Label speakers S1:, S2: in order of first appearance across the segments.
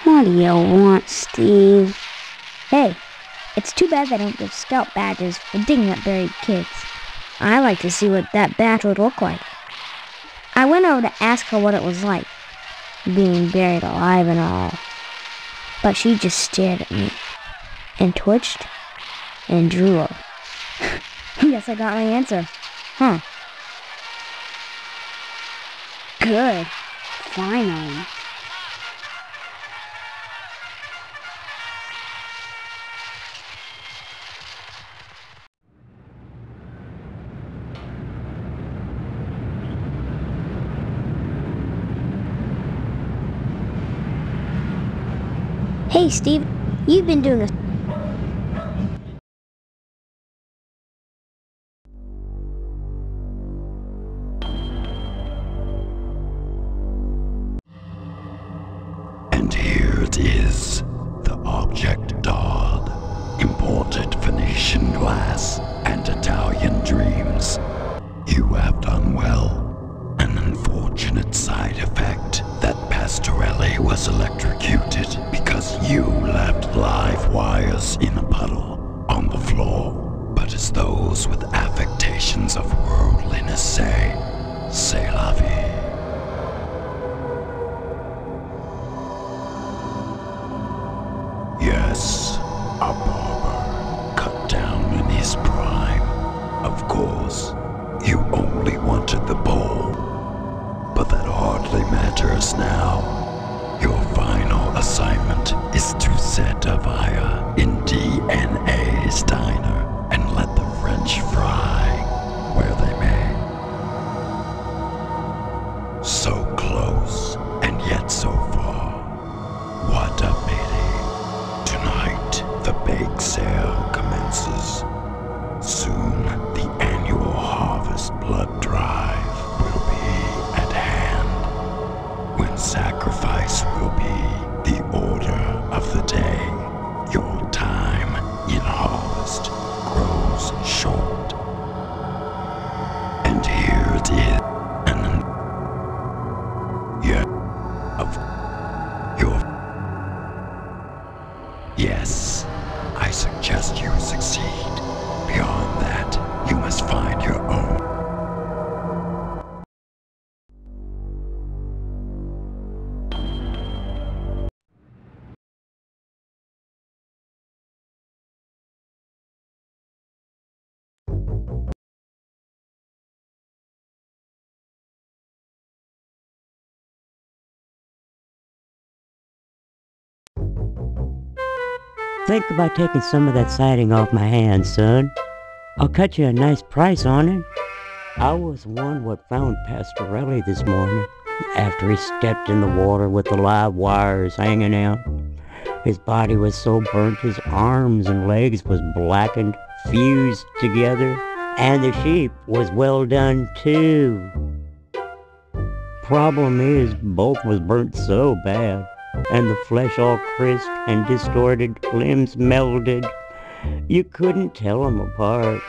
S1: What do you want, Steve? Hey, it's too bad they don't give scout badges for digging up buried kids. I like to see what that badge would look like. I went over to ask her what it was like, being buried alive and all. But she just stared at me, and twitched, and drooled. Guess I got my answer. Huh. Good. Finally. Hey, Steve, you've been doing a...
S2: And here it is, the object doll, imported Venetian glass and Italian dreams. You have done well. An unfortunate side effect that Pastorelli was electrocuted because you left live wires in a puddle on the floor. But as those with affectations of worldliness say, c'est la vie. Yes, a barber cut down in his prime. Of course, you only wanted the bowl, but that hardly matters now. Your final assignment is to set a fire in DNA's diner and let the French fry where they may. So close and yet so far. What a pity. Tonight, the bake sale commences. Soon, the annual harvest blood drive will be at hand, when sacrifice will be the order of the day. Your time in harvest grows short. And here it is, of your... Yes, I suggest you succeed. Beyond that, you must find your own.
S3: Think about taking some of that siding off my hands, son. I'll cut you a nice price on it. I was one what found Pastorelli this morning, after he stepped in the water with the live wires hanging out. His body was so burnt his arms and legs was blackened, fused together, and the sheep was well done too. Problem is, both was burnt so bad, and the flesh all crisped and distorted, limbs melded. You couldn't tell them apart.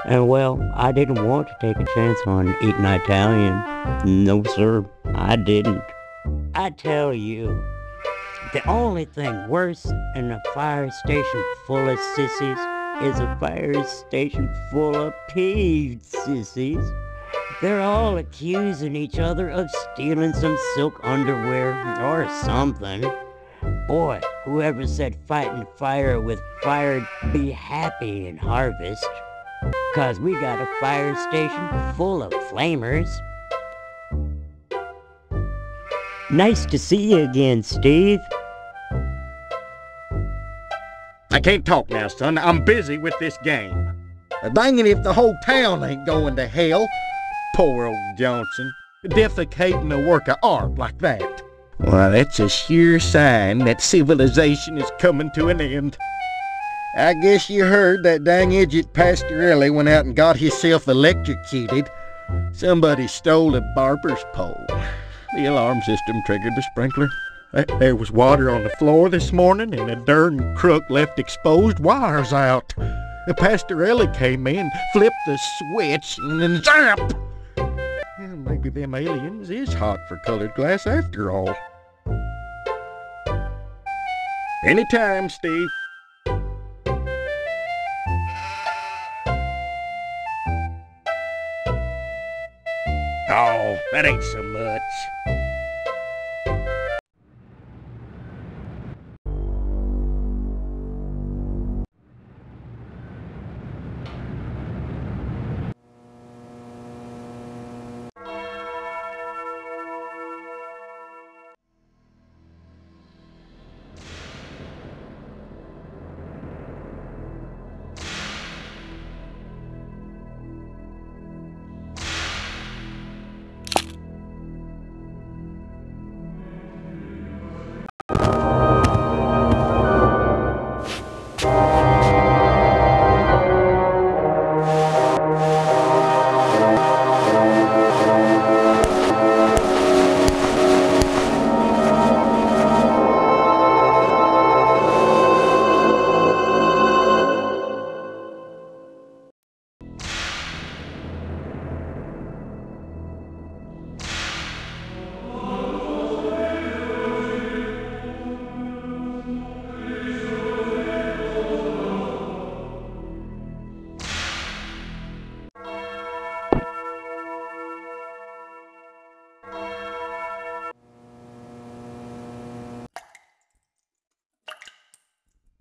S3: And well, I didn't want to take a chance on eating Italian. No, sir, I didn't. I tell you, the only thing worse than a fire station full of sissies is a fire station full of peeved sissies. They're all accusing each other of stealing some silk underwear or something. Boy, whoever said fighting fire with fire'd be happy in harvest. 'Cause we got a fire station full of flamers. Nice to see you again, Steve.
S4: I can't talk now, son. I'm busy with this game. Dang it if the whole town ain't going to hell. Poor old Johnson, defecating a work of art like that. Well, that's a sure sign that civilization is coming to an end. I guess you heard that dang idiot Pastorelli went out and got himself electrocuted. Somebody stole a barber's pole. The alarm system triggered the sprinkler. There was water on the floor this morning, and a darn crook left exposed wires out. The Pastorelli came in, flipped the switch, and then zap! Well, maybe them aliens is hot for colored glass after all. Anytime, Steve. Oh, that ain't so much.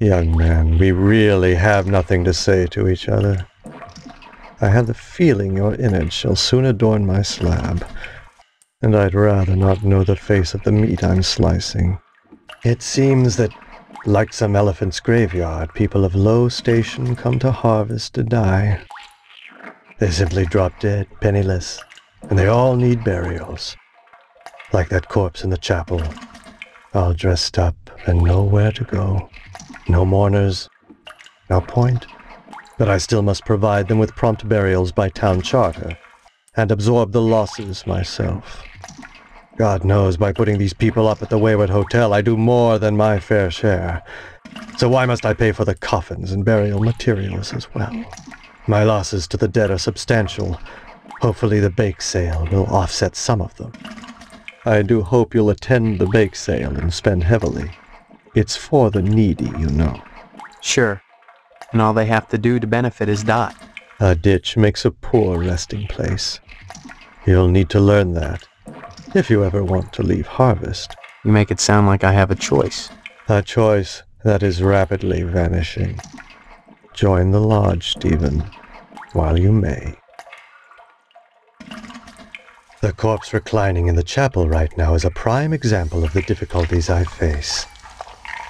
S5: Young man, we really have nothing to say to each other. I have the feeling your innards shall soon adorn my slab, and I'd rather not know the face of the meat I'm slicing. It seems that, like some elephant's graveyard, people of low station come to harvest to die. They simply drop dead, penniless, and they all need burials. Like that corpse in the chapel, all dressed up and nowhere to go. No mourners, no point. But I still must provide them with prompt burials by town charter, and absorb the losses myself. God knows, by putting these people up at the Wayward Hotel, I do more than my fair share. So why must I pay for the coffins and burial materials as well? My losses to the dead are substantial. Hopefully the bake sale will offset some of them. I do hope you'll attend the bake sale and spend heavily. It's for the needy, you know.
S6: Sure. And all they have to do to benefit is die.
S5: A ditch makes a poor resting place. You'll need to learn that, if you ever want to leave Harvest.
S6: You make it sound like I have a choice.
S5: A choice that is rapidly vanishing. Join the lodge, Stephen, while you may. The corpse reclining in the chapel right now is a prime example of the difficulties I face.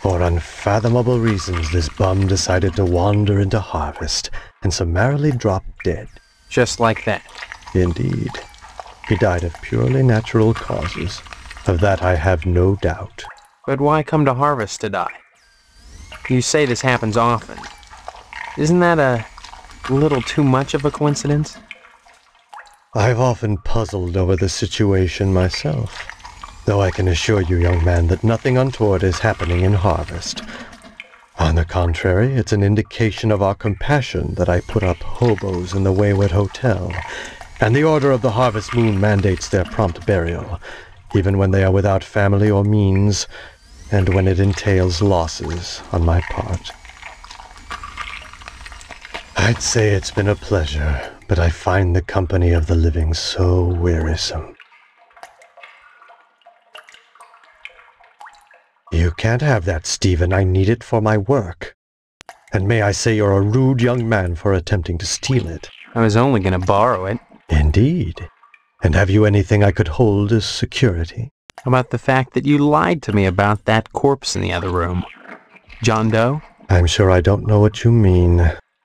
S5: For unfathomable reasons, this bum decided to wander into Harvest and summarily drop dead.
S6: Just like that.
S5: Indeed. He died of purely natural causes. Of that I have no doubt.
S6: But why come to Harvest to die? You say this happens often. Isn't that a little too much of a coincidence?
S5: I've often puzzled over the situation myself. Though I can assure you, young man, that nothing untoward is happening in Harvest. On the contrary, it's an indication of our compassion that I put up hobos in the Wayward Hotel, and the Order of the Harvest Moon mandates their prompt burial, even when they are without family or means, and when it entails losses on my part. I'd say it's been a pleasure, but I find the company of the living so wearisome. You can't have that, Stephen. I need it for my work. And may I say you're a rude young man for attempting to steal it.
S6: I was only going to borrow it.
S5: Indeed. And have you anything I could hold as security?
S6: How about the fact that you lied to me about that corpse in the other room? John Doe?
S5: I'm sure I don't know what you mean.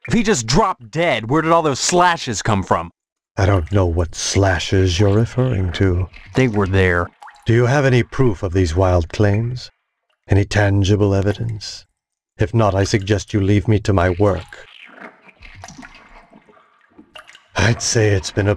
S6: If he just dropped dead, where did all those slashes come from?
S5: I don't know what slashes you're referring to.
S6: They were there.
S5: Do you have any proof of these wild claims? Any tangible evidence? If not, I suggest you leave me to my work. I'd say it's been a